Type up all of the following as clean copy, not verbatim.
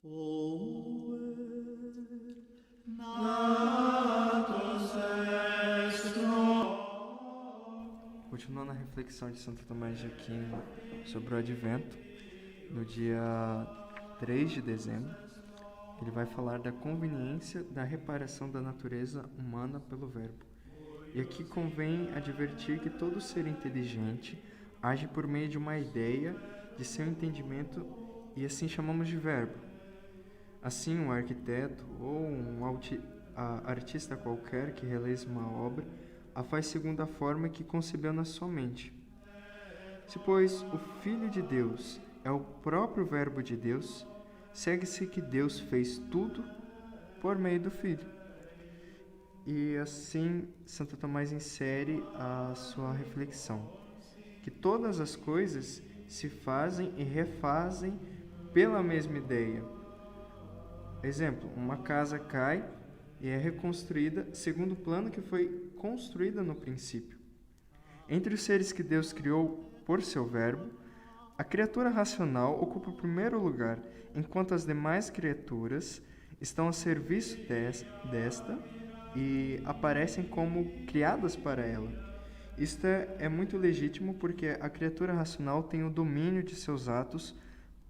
Pover natus est Continuando a reflexão de Santo Tomás de Aquino sobre o Advento, no dia 3 de dezembro, ele vai falar da conveniência da reparação da natureza humana pelo Verbo. E aqui convém advertir que todo ser inteligente age por meio de uma ideia de seu entendimento e assim chamamos de verbo. Assim, um arquiteto ou um artista qualquer que realize uma obra a faz segundo a forma que concebeu na sua mente. Se, pois, o Filho de Deus é o próprio Verbo de Deus, segue-se que Deus fez tudo por meio do Filho. E assim, Santo Tomás insere a sua reflexão, que todas as coisas se fazem e refazem pela mesma ideia. Exemplo, uma casa cai e é reconstruída segundo o plano que foi construída no princípio. Entre os seres que Deus criou por seu verbo, a criatura racional ocupa o primeiro lugar, enquanto as demais criaturas estão a serviço desta e aparecem como criadas para ela. Isto é muito legítimo porque a criatura racional tem o domínio de seus atos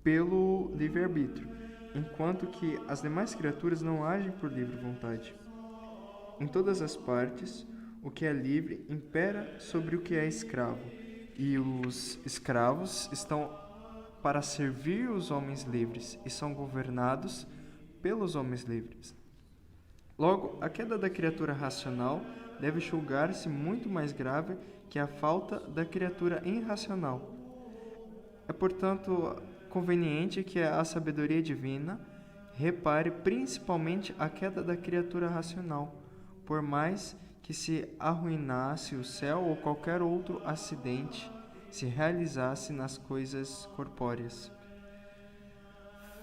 pelo livre-arbítrio, enquanto que as demais criaturas não agem por livre vontade. Em todas as partes, o que é livre impera sobre o que é escravo, e os escravos estão para servir os homens livres e são governados pelos homens livres. Logo, a queda da criatura racional deve julgar-se muito mais grave que a falta da criatura irracional. É, portanto, conveniente que a sabedoria divina repare principalmente a queda da criatura racional, por mais que se arruinasse o céu ou qualquer outro acidente se realizasse nas coisas corpóreas.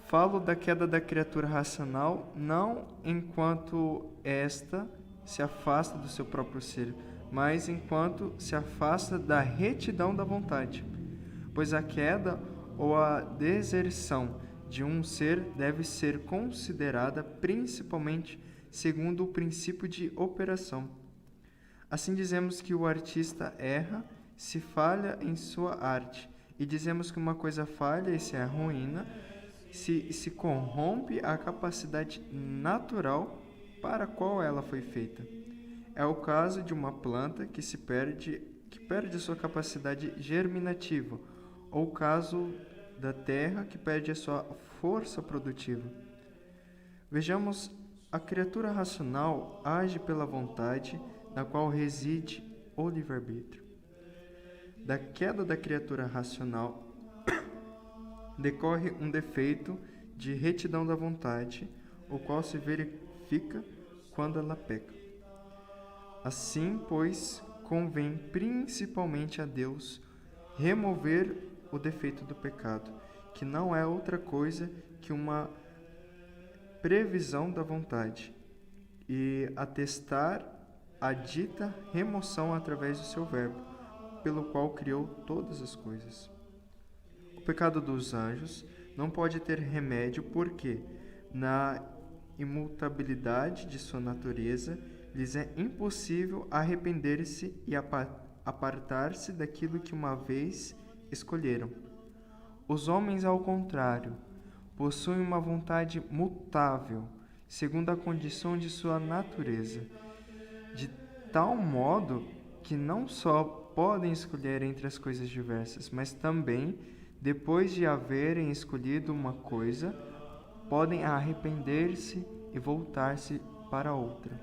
Falo da queda da criatura racional não enquanto esta se afasta do seu próprio ser, mas enquanto se afasta da retidão da vontade, pois a queda ou a deserção de um ser deve ser considerada principalmente segundo o princípio de operação. Assim dizemos que o artista erra se falha em sua arte, e dizemos que uma coisa falha e se arruína se corrompe a capacidade natural para a qual ela foi feita. É o caso de uma planta que perde sua capacidade germinativa, ou o caso da terra que perde a sua força produtiva. Vejamos, a criatura racional age pela vontade, na qual reside o livre-arbítrio. Da queda da criatura racional decorre um defeito de retidão da vontade, o qual se verifica quando ela peca. Assim, pois, convém principalmente a Deus remover o defeito do pecado, que não é outra coisa que uma previsão da vontade, e atestar a dita remoção através do seu verbo, pelo qual criou todas as coisas. O pecado dos anjos não pode ter remédio porque, na imutabilidade de sua natureza, lhes é impossível arrepender-se e apartar-se daquilo que uma vez escolheram. Os homens, ao contrário, possuem uma vontade mutável, segundo a condição de sua natureza, de tal modo que não só podem escolher entre as coisas diversas, mas também, depois de haverem escolhido uma coisa, podem arrepender-se e voltar-se para outra.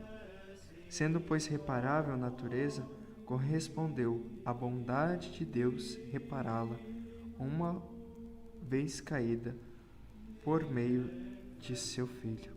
Sendo, pois, reparável a natureza, correspondeu à bondade de Deus repará-la, uma vez caída, por meio de seu Filho.